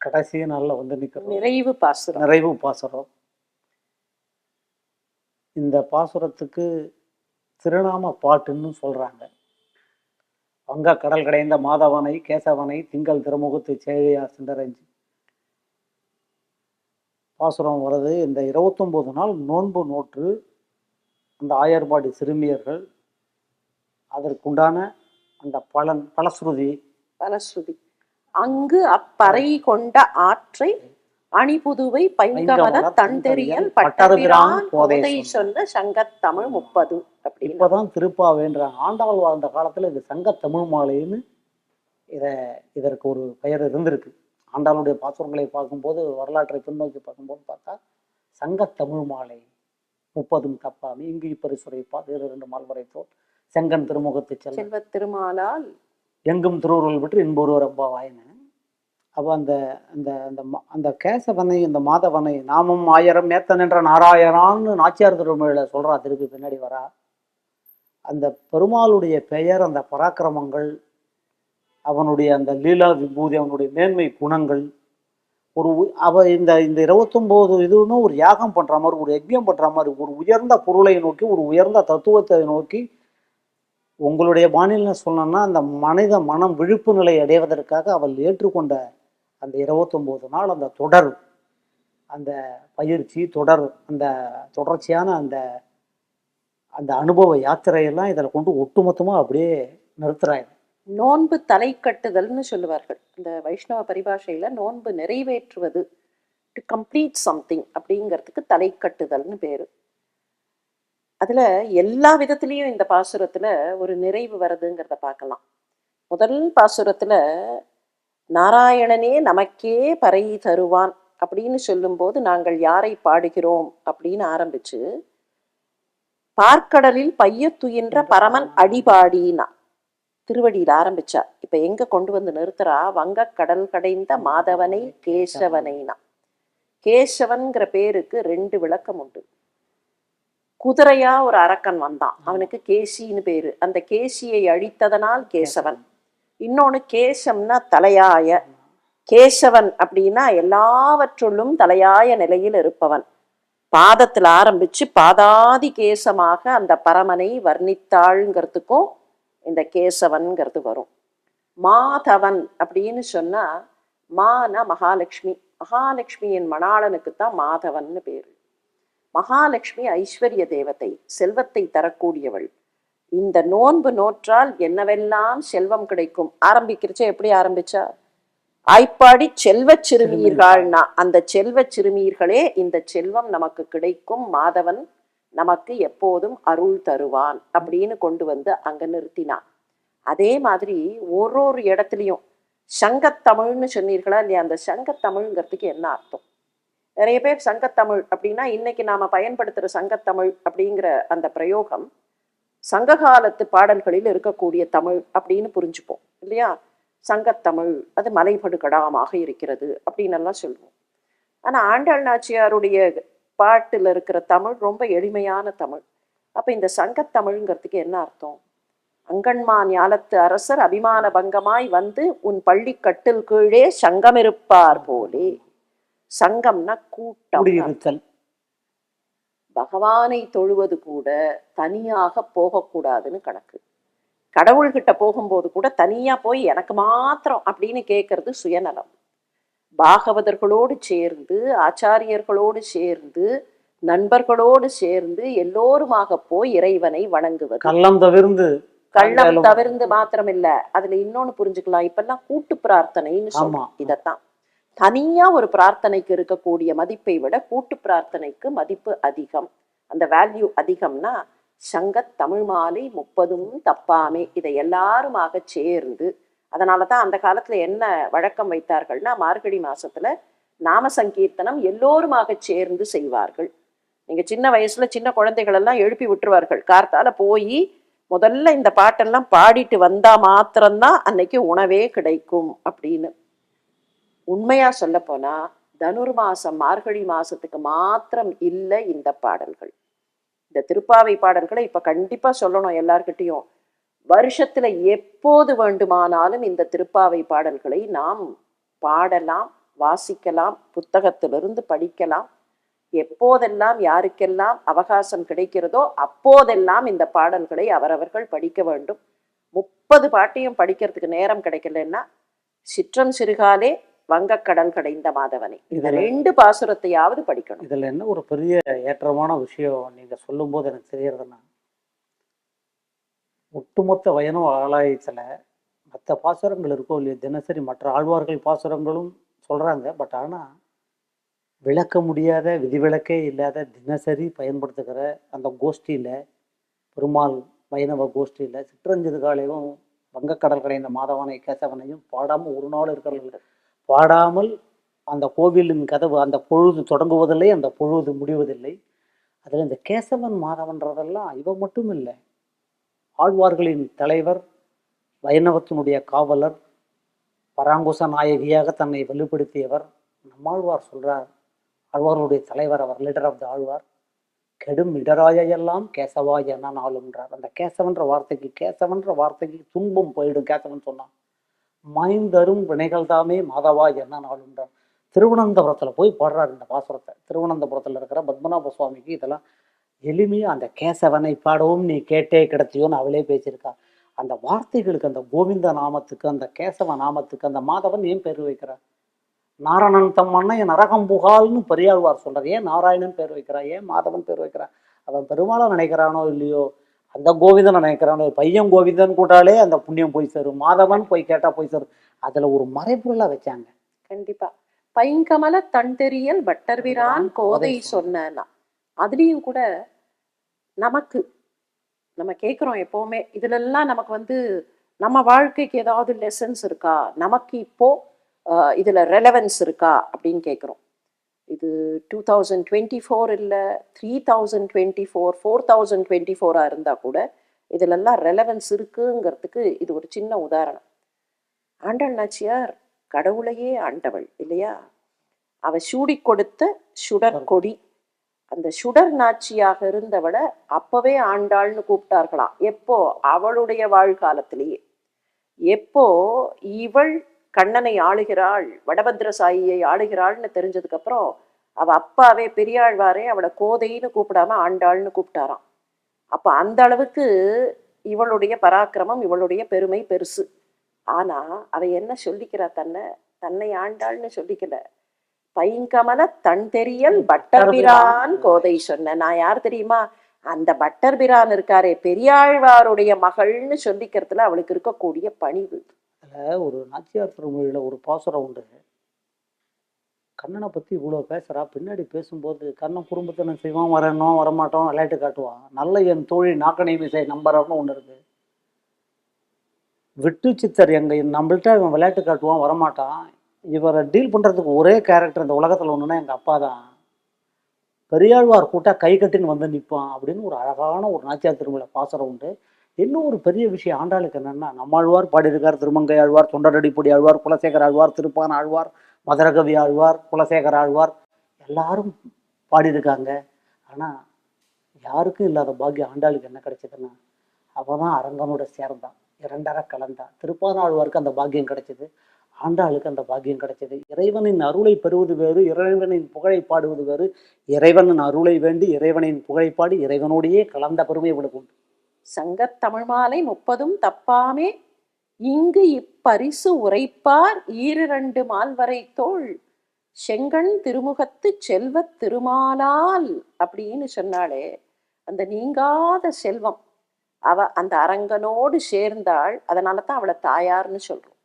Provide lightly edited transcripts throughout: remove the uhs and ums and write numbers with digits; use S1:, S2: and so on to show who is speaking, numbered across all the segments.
S1: கடைசி நாளில் வந்து நிற்கிறோம்.
S2: நிறைவு பாசுரம்.
S1: நிறைவு பாசுரம். இந்த பாசுரத்துக்கு திருநாம பாட்டுன்னு சொல்றாங்க. வங்க கடல் கடைந்த மாதவனை கேசவனை திங்கள் திருமுகத்து சேழியார் சிந்தரஞ்சி பாசுரம் வருது. இந்த 29 நாள் நோன்பு நோற்று அந்த ஆயர்பாடி சிறுமியர்கள் அதற்குண்டான அந்த பலஸ்ருதி
S2: அங்கு அப்பறை கொண்ட ஆற்றை அணிபுதுவை பைங்கமல தண்டெறியல் பட்டபிரான் போதை சொன்ன சங்கத்தமிழ் 30.
S1: இப்பதான் திருப்பாவேன்றாங்க. ஆண்டாள் வாழ்ந்த காலத்துல இது சங்கத்தமிழ் மாலைன்னு இதற்கு ஒரு பெயர் இருந்திருக்கு. ஆண்டாளுடைய பாசுரங்களை பார்க்கும்போது, வரலாற்றை பின்னோக்கி பார்க்கும்போது பார்த்தா சங்கத்தமிழ் மாலை 30 தப்பாமி இங்கு இப்பரிசுரைப்பா வேறு 2 மால்வரைத்தோர் செங்கன் திருமுகத்து
S2: செல்வ திருமாலால்
S1: எங்கும் திருவுருள் விட்டு இன்பொருவர் அப்பா வாயின. அப்போ அந்த அந்த அந்த அந்த கேசவனை இந்த மாதவனை நாமும் 1000 மேத்தன் என்ற நாராயணான்னு நாச்சியார் திருமொழியில சொல்றா. திருப்பி பின்னாடி வரா. அந்த பெருமாளுடைய பெயர், அந்த பராக்கிரமங்கள், அவனுடைய அந்த லீலா விபூதி, அவனுடைய மேன்மை குணங்கள், இந்த 29 இதுவுமே ஒரு யாகம் பண்ற மாதிரி, ஒரு யஜ்யம் பண்ற மாதிரி, ஒரு உயர்ந்த பொருளை நோக்கி, ஒரு உயர்ந்த தத்துவத்தை நோக்கி. உங்களுடைய பாணியில சொன்னா அந்த மனித மனம் விழிப்பு நிலை அடைவதற்காக அவள் ஏற்றுக்கொண்ட அந்த 29 நாள் அந்த தொடர், அந்த பயிற்சி தொடர், அந்த தொடர்ச்சியான அந்த அந்த அனுபவ யாத்திரையெல்லாம் இதில் கொண்டு ஒட்டுமொத்தமா அப்படியே நிறுத்துறாங்க.
S2: நோன்பு தலை கட்டுதல்னு சொல்லுவார்கள். இந்த வைஷ்ணவ பரிபாஷையில நோன்பு நிறைவேற்றுவது, டு கம்ப்ளீட் சம்திங் அப்படிங்கிறதுக்கு தலை கட்டுதல்னு பேரு. அதுல எல்லா விதத்திலையும் இந்த பாசுரத்துல ஒரு நிறைவு வருதுங்கிறத பார்க்கலாம். முதல் பாசுரத்துல நாராயணனே நமக்கே பறை தருவான் அப்படின்னு சொல்லும்போது நாங்கள் யாரை பாடுகிறோம் அப்படின்னு ஆரம்பிச்சு, பார்க்கடலில் பையத்துயின்ற பரமன் அடிபாடினா திருவடியில் ஆரம்பிச்சா. இப்ப எங்க கொண்டு வந்து நிறுத்துறா? வங்க கடல் கடைந்த மாதவனை கேசவனைனா. கேசவன்கிற பேருக்கு 2 விளக்கம் உண்டு. குதிரையா ஒரு அரக்கன் வந்தான், அவனுக்கு கேசின்னு பேரு. அந்த கேசியை அழித்ததனால் கேசவன். இன்னொன்னு கேசம்னா தலையாய. கேசவன் அப்படின்னா எல்லாவற்றுள்ளும் தலையாய நிலையில் இருப்பவன். பாதத்துல ஆரம்பிச்சு பாதாதி கேசமாக அந்த பரமனை வர்ணித்தாள்ங்கிறதுக்கும் இந்த கேசவன்கிறது வரும். மாதவன் அப்படின்னு சொன்னா, மான மகாலட்சுமி, மகாலட்சுமியின் மணாளனுக்குத்தான் மாதவன்னு பேரு. மகாலட்சுமி ஐஸ்வர்ய தேவதை, செல்வத்தை தரக்கூடியவள். இந்த நோன்பு நோற்றால் என்னவெல்லாம் செல்வம் கிடைக்கும். ஆரம்பிக்கிறச்ச எப்படி ஆரம்பிச்சா? ஆய்ப்பாடி செல்வ சிறுமீர்கள்னா அந்த செல்வ சிறுமீர்களே இந்த செல்வம் நமக்கு கிடைக்கும், மாதவன் நமக்கு எப்போதும் அருள் தருவான் அப்படின்னு கொண்டு வந்து அங்க நிறுத்தினான். அதே மாதிரி ஒரு இடத்துலையும் சங்கத்தமிழ்னு சொன்னீர்களா இல்லையா? அந்த சங்கத்தமிழ்ங்கிறதுக்கு என்ன அர்த்தம்? நிறைய பேர் சங்கத்தமிழ் அப்படின்னா இன்னைக்கு நாம பயன்படுத்துற சங்கத்தமிழ் அப்படிங்கிற அந்த பிரயோகம் சங்ககாலத்து பாடல்களில் இருக்கக்கூடிய தமிழ் அப்படின்னு புரிஞ்சுப்போம் இல்லையா? சங்கத்தமிழ் அது மலைபடுகடாமாக இருக்கிறது அப்படின்னு எல்லாம் சொல்லுவோம். ஆனா ஆண்டாள் நாச்சியாருடைய பாட்டுல இருக்கிற தமிழ் ரொம்ப எளிமையான தமிழ். அப்ப இந்த சங்கத்தமிழ்ங்கிறதுக்கு என்ன அர்த்தம்? அங்கன்மா ஞாலத்து அரசர் அபிமான பங்கமாய் வந்து உன் பள்ளி கட்டில் கீழே சங்கம் இருப்பார் போலே. சங்கம்னா கூட்டம். பகவானை தொழுவது கூட தனியாக போகக்கூடாதுன்னு கணக்கு. கடவுள்கிட்ட போகும்போது கூட தனியா போய் எனக்கு மாத்திரம் அப்படின்னு கேட்கறது சுயநலம். பாகவதர்களோடு சேர்ந்து, ஆச்சாரியர்களோடு சேர்ந்து, நண்பர்களோடு சேர்ந்து எல்லோருமாக போய் இறைவனை வணங்குவது. கள்ளம் தவிர்ந்து மாத்திரம் இல்ல, அதுல இன்னொன்னு புரிஞ்சுக்கலாம். இப்பெல்லாம் கூட்டு பிரார்த்தனைன்னு சொல்றோம். இதத்தான் தனியா ஒரு பிரார்த்தனைக்கு இருக்கக்கூடிய மதிப்பை விட கூட்டு பிரார்த்தனைக்கு மதிப்பு அதிகம், அந்த வேல்யூ அதிகம்னா சங்கத் தமிழ் மாலை 30 தப்பாமே. இதை எல்லாருமாக சேர்ந்து, அதனாலதான் அந்த காலத்துல என்ன வழக்கம் வைத்தார்கள்னா, மார்கழி மாசத்துல நாம சங்கீர்த்தனம் எல்லோருமாக சேர்ந்து செய்வார்கள். நீங்க சின்ன வயசுல சின்ன குழந்தைகள் எல்லாம் எழுப்பி விட்டுருவார்கள். கார்த்தால போய் முதல்ல இந்த பாட்டெல்லாம் பாடிட்டு வந்தா மாத்திரம்தான் அன்னைக்கு உணவே கிடைக்கும் அப்படின்னு. உண்மையா சொல்ல போனா தனுர் மாசம் மார்கழி மாசத்துக்கு மாத்திரம் இல்லை இந்த பாடல்கள். இந்த திருப்பாவை பாடல்களை இப்ப கண்டிப்பா சொல்லணும் எல்லார்கிட்டையும். வருஷத்துல எப்போது வேண்டுமானாலும் இந்த திருப்பாவை பாடல்களை நாம் பாடலாம், வாசிக்கலாம், புத்தகத்திலிருந்து படிக்கலாம். எப்போதெல்லாம் யாருக்கெல்லாம் அவகாசம் கிடைக்கிறதோ அப்போதெல்லாம் இந்த பாடல்களை அவரவர்கள் படிக்க வேண்டும். 30 பாட்டையும் படிக்கிறதுக்கு நேரம் கிடைக்கலன்னா சிற்றம் சிறுகாலே வங்கக்கடல் கடைந்த மாதவனை, இந்த 2 பாசுரத்தையாவது படிக்கணும்.
S1: இதுல என்ன ஒரு பெரிய ஏற்றமான விஷயம் நீங்க சொல்லும் போது எனக்கு தெரியறதுன்னா, ஒட்டுமொத்த வைணவ ஆலயத்துல மற்ற பாசுரங்கள் இருக்கோ இல்லையோ, தினசரி மற்ற ஆழ்வார்கள் பாசுரங்களும் சொல்றாங்க. பட் ஆனா விளக்க முடியாத, விதிவிலக்கே இல்லாத, தினசரி பயன்படுத்துகிற அந்த கோஷ்டியில, பெருமாள் வைணவ கோஷ்டியில சிற்றஞ்சிறுகாலையும் வங்கக்கடல் கடைந்த மாதவனை கேசவனையும் பாடாமல் ஒரு நாள் இருக்கிறது. பாடாமல் அந்த கோவிலின் கதவு அந்த பொழுது தொடங்குவதில்லை, அந்த பொழுது முடிவதில்லை. அதில் இந்த கேசவன் மாதவன்றதெல்லாம் இவன் மட்டும் இல்லை, ஆழ்வார்களின் தலைவர், வைணவத்தினுடைய காவலர், பராங்குச நாயகியாக தன்னை வெளிப்படுத்தியவர். நம்மாழ்வார் சொல்றார், ஆழ்வார்களுடைய தலைவர் அவர், லீடர் ஆஃப் த ஆழ்வார். கெடும் இடராயெல்லாம் கேசவாய் என்ன நாளுன்றார். அந்த கேசவன்ற வார்த்தைக்கு துன்பம் போயிடும். கேசவன் சொன்னான், மாய்ந்தரும் வினைகள் தாமே மாதவா என்ன நாளுன்றார். திருவனந்தபுரத்துல போய் பாடுறார் இந்த பாசுரத்தை. திருவனந்தபுரத்துல இருக்கிற பத்மநாப சுவாமிக்கு இதெல்லாம் எளிமையா அந்த கேசவனை பாடவும் நீ கேட்டே கிடத்தியோன்னு அவளே பேசியிருக்கா. அந்த வார்த்தைகளுக்கு, அந்த கோவிந்த நாமத்துக்கு, அந்த கேசவ நாமத்துக்கு அந்த மாதவன் ஏன் பேர் வைக்கிறார்? நாராயணன் தம் அண்ணன் நரகம் புகால்னு பெரியாழ்வார் சொல்றார். ஏன் நாராயணன் பேர் வைக்கிறார்? ஏன் மாதவன் பேர் வைக்கிறார்? அவன் பெருமாளை நினைக்கிறானோ இல்லையோ, அந்த கோவிந்தன் நினைக்கிறானோ, பையன் கோவிந்தன் கூட்டாலே அந்த புண்ணியம் போய் சேரும், மாதவன் போய் கேட்டா போய் சேரும். அதுல ஒரு மறைபொருளா வச்சாங்க.
S2: கண்டிப்பா. பைங்கமல தண்டெறியல் பட்டர்பிரான் கோதை சொன்னா அதுலயும் கூட நமக்கு நம்ம கேட்குறோம் எப்போவுமே, இதுலெல்லாம் நமக்கு நம்ம வாழ்க்கைக்கு ஏதாவது லெசன்ஸ் இருக்கா, நமக்கு இப்போ இதில் ரெலவன்ஸ் இருக்கா அப்படின்னு கேட்குறோம். இது 2024 இல்லை, 3024, 4024 இருந்தால் கூட இதிலெல்லாம் ரெலவன்ஸ் இருக்குங்கிறதுக்கு இது ஒரு சின்ன உதாரணம். ஆண்டாள் நாச்சியார் கடவுளையே ஆண்டவள் இல்லையா? அவ சூடி கொடுத்த சுடற்கொடி. அந்த சுடர் நாச்சியாக இருந்தவளை அப்பவே ஆண்டாள்னு கூப்பிட்டார்களாம். எப்போ? அவளுடைய வாழ்காலத்திலேயே. எப்போ இவள் கண்ணனை ஆளுகிறாள், வடபத்ரசாயியை ஆளுகிறாள்னு தெரிஞ்சதுக்கு அப்புறம் அவ அப்பாவே பெரியாழ்வாரே அவளை கோதைன்னு கூப்பிடாம ஆண்டாள்னு கூப்பிட்டாராம். அப்ப அந்த அளவுக்கு இவளுடைய பராக்கிரமம், இவளுடைய பெருமை பெருசு. ஆனா அவ என்ன சொல்லிக்கிறா? தன்னை ஆண்டாள்னு சொல்லிக்கல. பைங்கமல தன் தெரியல் பட்டர்பிரான் கோதை சொன்ன. நான் யார் தெரியுமா? அந்த பட்டர்பிரான் இருக்காரே, பெரியாழ்வாருடைய மகள்னு சொல்லிக்கிறதுல அவளுக்கு இருக்கக்கூடிய பணிவு.
S1: அதுல ஒரு நாச்சியார் திருமொழியில ஒரு பாசுரம் உண்டு. கண்ணனை பத்தி இவ்வளவு பேசுறா, பின்னாடி பேசும்போது கண்ணன் குடும்பத்தின செய்வான், வரணும் வரமாட்டோம், விளையாட்டு காட்டுவான். நல்ல என் தோழி நாக்கனை விசை நம்புறன்னு ஒண்ணு இருக்கு. விட்டு சித்தர் நம்மள்ட்ட இவன் விளையாட்டு காட்டுவான், வரமாட்டான். இவரை டீல் பண்றதுக்கு ஒரே கேரக்டர் இந்த உலகத்துல ஒண்ணுன்னா எங்க அப்பா தான். பெரியாழ்வார் கூட்டா கை கட்டின்னு வந்து நிற்பான் அப்படின்னு ஒரு அழகான ஒரு நாச்சியார் திருமொழி பாசுரம் உண்டு. இன்னும் ஒரு பெரிய விஷயம் ஆண்டாளுக்கு என்னன்னா, நம்மாழ்வார் பாடியிருக்கார், திருமங்கை ஆழ்வார், தொண்டரடிப்பொடி ஆழ்வார், குலசேகர ஆழ்வார், திருப்பான ஆழ்வார், மதுரகவி ஆழ்வார், குலசேகர ஆழ்வார் எல்லாரும் பாடியிருக்காங்க. ஆனா யாருக்கும் இல்லாத பாக்கியம் ஆண்டாளுக்கு என்ன கிடைச்சதுன்னா, அவதான் அரங்கனோட சேர்ந்தான், இரண்டரை கலந்தான். திருப்பான ஆழ்வாருக்கு அந்த பாக்கியம் கிடைச்சது, ஆண்டாளுக்கு அந்த பாக்கியம் கிடைச்சது. இறைவனின் அருளை பெறுவது வேறு, இறைவனின் புகழை பாடுவது வேறு. இறைவனின் அருளை வேண்டி இறைவனின் புகழை பாடி இறைவனோடையே கலந்த பெருமை இவளுக்கு உண்டு.
S2: சங்கத் தமிழ் மாலை 30 தப்பாமே இங்கு இப்பரிசு உரைப்பார் 2 மால்வரை தோள் செங்கண் திருமுகத்து செல்வத் திருமாலால் அப்படின்னு சொன்னாலே, அந்த நீங்காத செல்வம் அவ அந்த அரங்கனோடு சேர்ந்தாள். அதனால தான் அவளை தாயார்னு சொல்றோம்.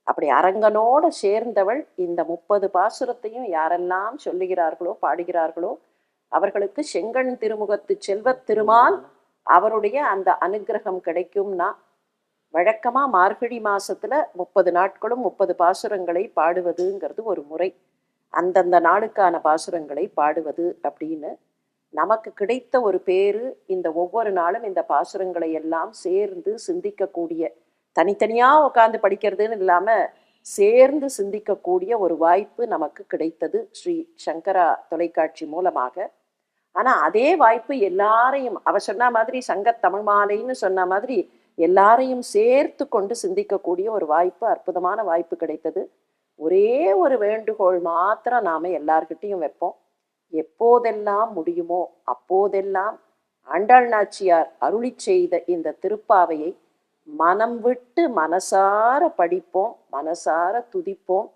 S2: அப்படி அரங்கனோட சேர்ந்தவள். இந்த 30 பாசுரத்தையும் யாரெல்லாம் சொல்லுகிறார்களோ பாடுகிறார்களோ அவர்களுக்கு செங்கண் திருமுகத்து செல்வத் திருமால் அவருடைய அந்த அனுகிரகம் கிடைக்கும்னா, வழக்கமா மார்கழி மாசத்துல 30 நாட்களும் 30 பாசுரங்களை பாடுவதுங்கிறது ஒரு முறை. அந்தந்த நாளுக்கான பாசுரங்களை பாடுவது அப்படின்னு நமக்கு கிடைத்த ஒரு பேரு. இந்த ஒவ்வொரு நாளும் இந்த பாசுரங்களை எல்லாம் சேர்ந்து சிந்திக்கக்கூடிய, தனித்தனியா உட்காந்து படிக்கிறதுன்னு இல்லாம சேர்ந்து சிந்திக்கக்கூடிய ஒரு வாய்ப்பு நமக்கு கிடைத்தது ஸ்ரீ சங்கரா தொலைக்காட்சி மூலமாக. ஆனா அதே வாய்ப்பு எல்லாரையும், அவ சொன்ன மாதிரி சங்கத் தமிழ் மாலைன்னு சொன்ன மாதிரி எல்லாரையும் சேர்த்து கொண்டு சிந்திக்கக்கூடிய ஒரு வாய்ப்பு, அற்புதமான வாய்ப்பு கிடைத்தது. ஒரே ஒரு வேண்டுகோள் மாத்திரம் நாம எல்லார்கிட்டையும் வைப்போம். எப்போதெல்லாம் முடியுமோ அப்போதெல்லாம் ஆண்டாள் நாச்சியார் அருளி செய்த இந்த திருப்பாவையை மனம் விட்டு மனசார படிப்போம், மனசார துதிப்போம்.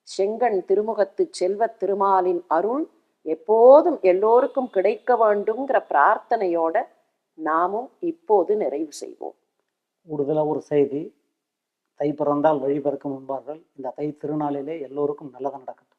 S2: செங்கண் திருமுகத்து செல்வ திருமாலின் அருள் எப்போதும் எல்லோருக்கும் கிடைக்க வேண்டும்ங்கிற பிரார்த்தனையோட நாமும் இப்போது நிறைவு செய்வோம்.
S1: கூடுதலாக ஒரு செய்தி, தை பிறந்தால் வழி பிறக்கும் என்பார்கள். இந்த தை திருநாளிலே எல்லோருக்கும் நல்லது நடக்கும்.